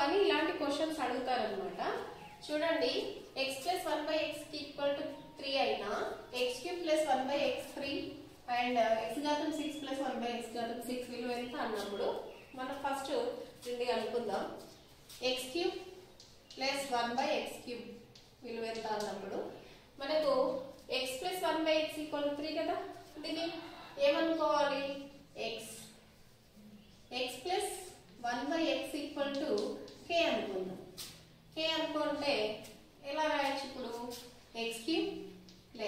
కానీ ఇలాంటి క్వశ్చన్స్ అడుగుతారనమాట. చూడండి, x + 1/x = 3 అయినా x³ + 1/x 3 and x⁻6 + 1/x⁻6 విలువ ఎంత అన్నప్పుడు మనం ఫస్ట్ దీన్ని కనుక్కుందాం. x³ + 1/x³ విలువ ఎంత అన్నప్పుడు మనకు x + 1/x = 3 కదా. దీన్ని ఏమనుకోవాలి? x + 1/x = k అనుకుందాం. k అనుకుంటే ఎలా రాయొచ్చు? ఇప్పుడు x³ +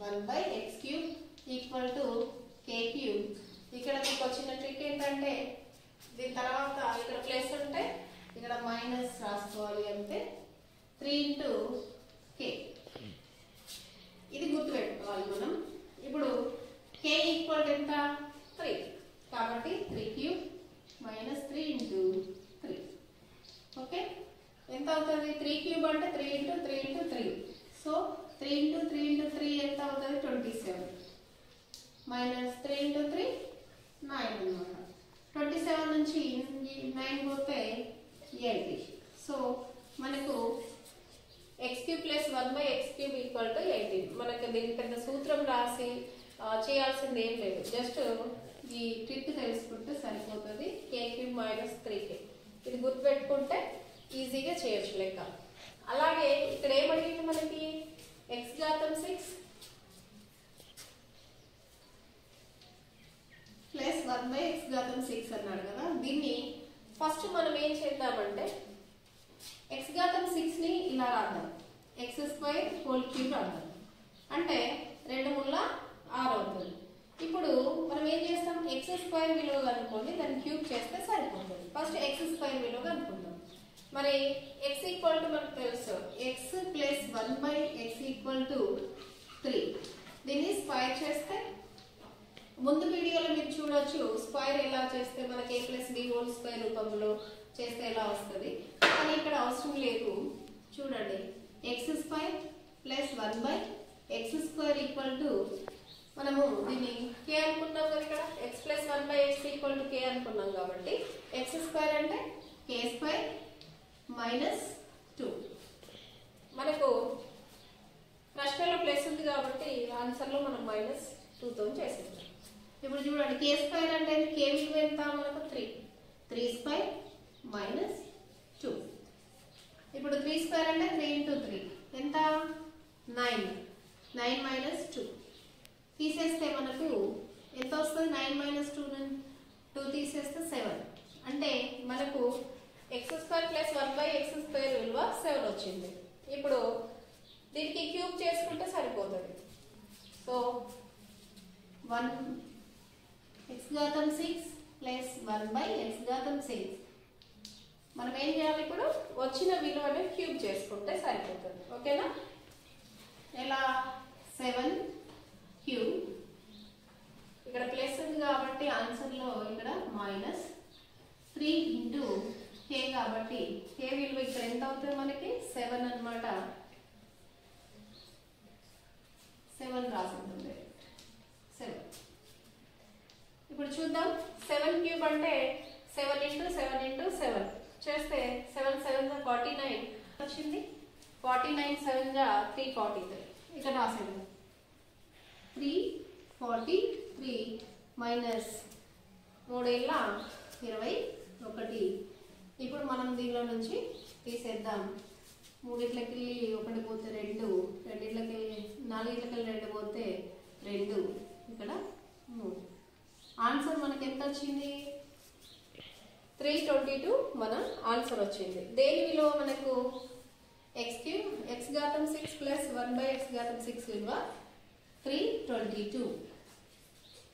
1/x³ = k³. ఇక్కడ మీకు వచ్చిన ట్రిక్ ఏంటంటే దీని తర్వాత ఇక్కడ ప్లస్ ఉంటే ఇక్కడ మైనస్ రాసుకోవాలి అంతే. 3 × k ఇది గుర్తుపెట్టుకోవాలి మనం. ఇప్పుడు k ఈక్వల్ ఎంత? 3. కాబట్టి 3³ - 3 × 3. ఓకే, ఎంత అవుతుంది? 3³ అంటే 3 × 3 × 3. సో 3 × 3 × 3 ఎంత అవుతుంది? 27 - 3 × 3 9 అన్నమాట. 27 నుంచి 9 పోతే 80. సో మనకు x³ + 1/x³ = 18. మనకు దీని పెద్ద సూత్రం రాసి చేయాల్సింది ఏం లేదు. జస్ట్ ఈ ట్రిక్ తెలుసుకుంటే సరిపోతుంది. k³ - 3k ఇది గుర్తుపెట్టుకుంటే ఈజీగా చేయొచ్చు లెక్క. అలాగే ఇక్కడ ఏమడిగింది మనకి? x⁻6 + 1/x⁻6 అన్నాడు కదా. దీన్ని ఫస్ట్ మనం ఏం చేద్దామంటే x⁻6 ని ఇలా రాద్దాం. x² రాద్దాం. అంటే 2 × 6 అవుతుంది. ఇప్పుడు మనం ఏం చేస్తాం? x² విలువ కనుక్కోండి, దాన్ని క్యూబ్ చేస్తే సరిపోతుంది. ఫస్ట్ x² విలువ కనుక్కుందాం. మరి x మనకు తెలుసు. x + 1/x = 3. దీన్ని స్క్వేర్ చేస్తే ముందు వీడియోలో మీరు చూడొచ్చు స్క్వేర్ ఎలా చేస్తే మనకి a + b² రూపంలో చేస్తే ఎలా వస్తుంది. కానీ ఇక్కడ అవసరం లేదు. చూడండి, x² + 1/x² మనము దీన్ని k అనుకున్నాం కదా. ఇక్కడ x + 1/x = k అనుకున్నాం కాబట్టి x² అంటే k² - 2. మనకు ప్రశ్నలో ప్లస్ ఉంది కాబట్టి ఆన్సర్లో మనం -2తో చేసేస్తాం. ఇప్పుడు చూడండి, k² అంటే k విలువ ఎంత? మనకు 3. 3² - 2. ఇప్పుడు 3² అంటే 3 × 3 ఎంత? 9. 9 - 2 తీసేస్తే మనకు ఎంత వస్తుంది? 9 - 2 తీసేస్తే 7. అంటే మనకు x² + 1/x² విలువ 7 వచ్చింది. ఇప్పుడు దీనికి క్యూబ్ చేసుకుంటే సరిపోతుంది. సో 1x⁻6 + 1/x⁻6 మనం ఏం చేయాలి? ఇప్పుడు వచ్చిన విలువని క్యూబ్ చేసుకుంటే సరిపోతుంది. ఓకేనా? ఎలా? 7³ ఇక్కడ ప్లస్ ఉంది కాబట్టి ఆన్సర్లో ఇక్కడ -3 × k కాబట్టి k విలువ ఇక్కడ ఎంత అవుతుంది? మనకి 7 అన్నమాట. 7 రాసింది. 7. ఇప్పుడు చూద్దాం. 7³ అంటే 7 × 7 × 7 చేస్తే 7 × 7 = 49 వచ్చింది. 49 × 7 = 343. ఇక్కడ రాసేద్దాం. 343 - 3 × 21. ఇప్పుడు మనం దీనిలో నుంచి తీసేద్దాం. 3కి 1 పోతే 2, 2కి 4కి 2 పోతే 2, ఇక్కడ 3. ఆన్సర్ మనకి ఎంత వచ్చింది? 322 మన ఆన్సర్ వచ్చింది. దేని విలువ మనకు? x³ x⁻6 + 1/x⁻6 విలువ 322.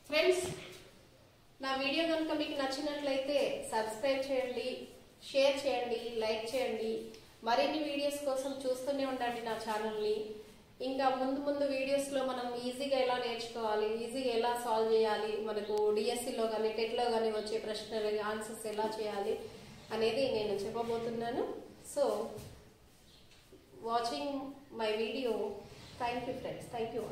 ఫ్రెండ్స్, నా వీడియో కనుక మీకు నచ్చినట్లయితే సబ్స్క్రైబ్ చేయండి, షేర్ చేయండి, లైక్ చేయండి. మరిన్ని వీడియోస్ కోసం చూస్తూనే ఉండండి నా ఛానల్ని. ఇంకా ముందు వీడియోస్లో మనం ఈజీగా ఎలా నేర్చుకోవాలి, ఈజీగా ఎలా సాల్వ్ చేయాలి, మనకు డిఎస్సిలో కానీ టెట్లో కానీ వచ్చే ప్రశ్నలు ఆన్సర్స్ ఎలా చేయాలి అనేది నేను చెప్పబోతున్నాను. So watching my video. Thank you friends. Thank you.